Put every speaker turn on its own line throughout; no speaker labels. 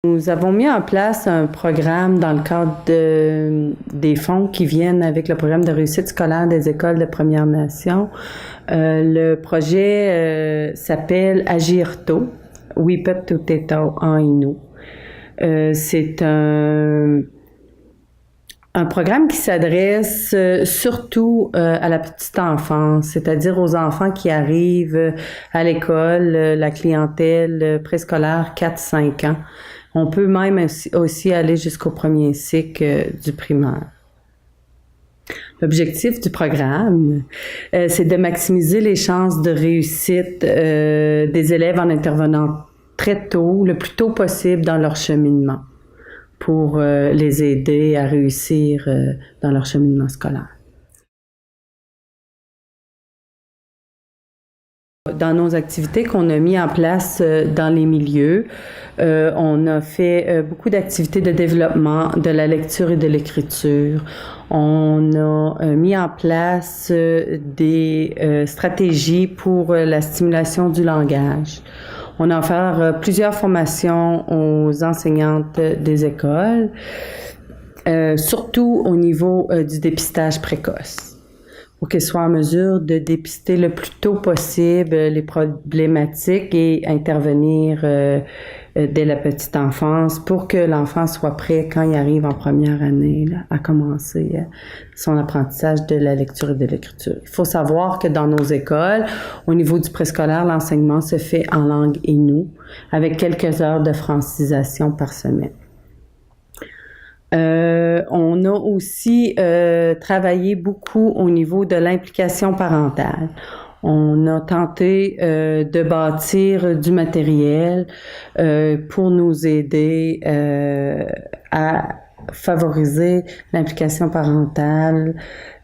Nous avons mis en place un programme dans le cadre des fonds qui viennent avec le programme de réussite scolaire des écoles de Premières Nations. Le projet s'appelle Agir tôt, Wipet Tuteto en Innu. C'est un programme qui s'adresse surtout à la petite enfance, c'est-à-dire aux enfants qui arrivent à l'école, la clientèle préscolaire 4-5 ans. On peut même aussi aller jusqu'au premier cycle du primaire. L'objectif du programme, c'est de maximiser les chances de réussite des élèves en intervenant très tôt, le plus tôt possible dans leur cheminement, pour les aider à réussir dans leur cheminement scolaire. Dans nos activités qu'on a mis en place dans les milieux, on a fait beaucoup d'activités de développement de la lecture et de l'écriture. On a mis en place des stratégies pour la stimulation du langage. On a offert plusieurs formations aux enseignantes des écoles, surtout au niveau du dépistage précoce, pour qu'elles soient en mesure de dépister le plus tôt possible les problématiques et intervenir dès la petite enfance pour que l'enfant soit prêt quand il arrive en première année là, à commencer son apprentissage de la lecture et de l'écriture. Il faut savoir que dans nos écoles, au niveau du préscolaire, l'enseignement se fait en langue innu avec quelques heures de francisation par semaine. On a aussi travaillé beaucoup au niveau de l'implication parentale. On a tenté de bâtir du matériel pour nous aider à favoriser l'implication parentale,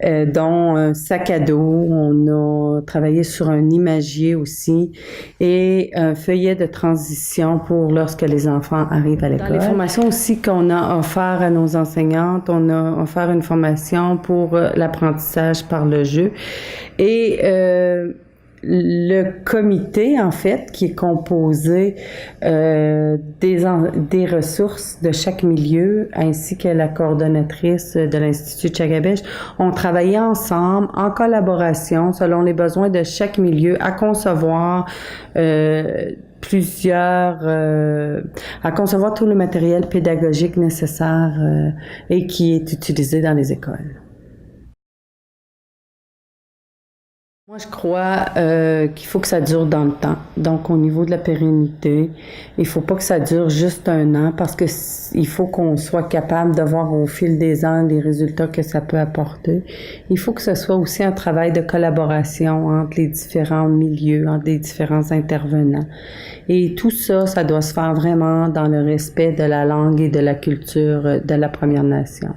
dont un sac à dos. On a travaillé sur un imagier aussi et un feuillet de transition pour lorsque les enfants arrivent à l'école. Dans les formations aussi qu'on a offert à nos enseignantes, on a offert une formation pour l'apprentissage par le jeu et le comité, en fait, qui est composé des ressources de chaque milieu, ainsi que la coordonnatrice de l'Institut Tchagabèche, ont travaillé ensemble, en collaboration, selon les besoins de chaque milieu, à concevoir à concevoir tout le matériel pédagogique nécessaire et qui est utilisé dans les écoles. Moi, je crois qu'il faut que ça dure dans le temps. Donc, au niveau de la pérennité, il faut pas que ça dure juste un an parce que il faut qu'on soit capable de voir au fil des ans les résultats que ça peut apporter. Il faut que ce soit aussi un travail de collaboration entre les différents milieux, entre les différents intervenants. Et tout ça, ça doit se faire vraiment dans le respect de la langue et de la culture de la Première Nation.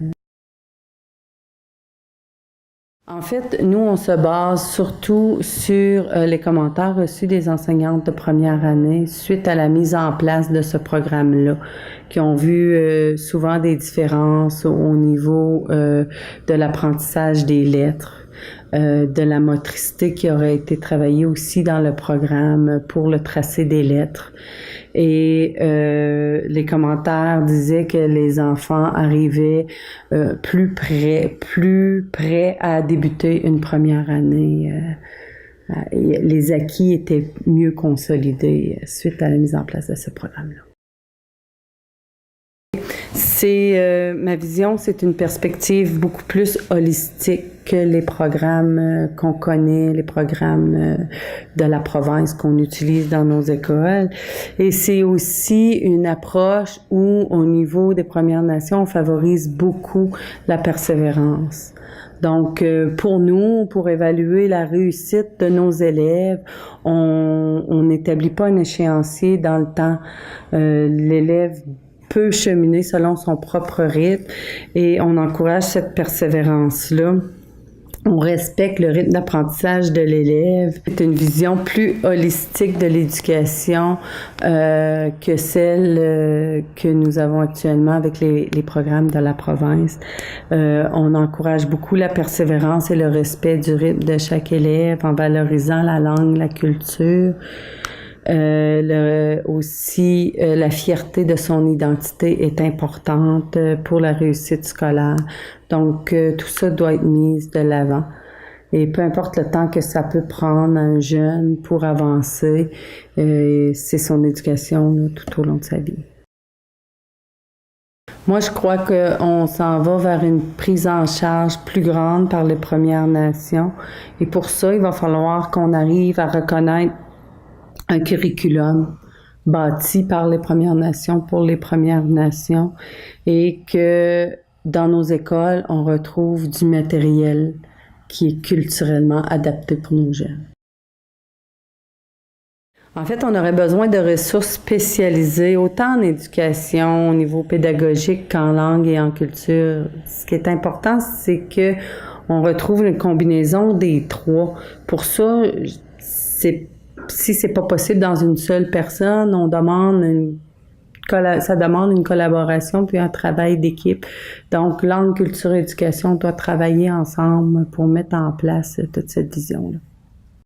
En fait, nous, on se base surtout sur les commentaires reçus des enseignantes de première année suite à la mise en place de ce programme-là, qui ont vu souvent des différences au niveau de l'apprentissage des lettres, de la motricité qui aurait été travaillée aussi dans le programme pour le tracé des lettres. Et les commentaires disaient que les enfants arrivaient plus prêts à débuter une première année. Les acquis étaient mieux consolidés suite à la mise en place de ce programme-là. Ma vision, c'est une perspective beaucoup plus holistique que les programmes qu'on connaît, les programmes de la province qu'on utilise dans nos écoles. Et c'est aussi une approche où, au niveau des Premières Nations, on favorise beaucoup la persévérance. Donc, pour nous, pour évaluer la réussite de nos élèves, on n'établit pas un échéancier dans le temps. L'élève peut cheminer selon son propre rythme et on encourage cette persévérance-là. On respecte le rythme d'apprentissage de l'élève. C'est une vision plus holistique de l'éducation que celle que nous avons actuellement avec les programmes de la province. On encourage beaucoup la persévérance et le respect du rythme de chaque élève en valorisant la langue, la culture. Aussi, la fierté de son identité est importante pour la réussite scolaire. Donc, tout ça doit être mis de l'avant. Et peu importe le temps que ça peut prendre à un jeune pour avancer, c'est son éducation là, tout au long de sa vie. Moi, je crois qu'on s'en va vers une prise en charge plus grande par les Premières Nations. Et pour ça, il va falloir qu'on arrive à reconnaître un curriculum bâti par les Premières Nations pour les Premières Nations et que dans nos écoles, on retrouve du matériel qui est culturellement adapté pour nos jeunes. En fait, on aurait besoin de ressources spécialisées, autant en éducation, au niveau pédagogique qu'en langue et en culture. Ce qui est important, c'est que on retrouve une combinaison des trois. Pour ça, si c'est pas possible dans une seule personne, ça demande une collaboration puis un travail d'équipe. Donc, langue, culture, éducation doivent travailler ensemble pour mettre en place toute cette vision-là.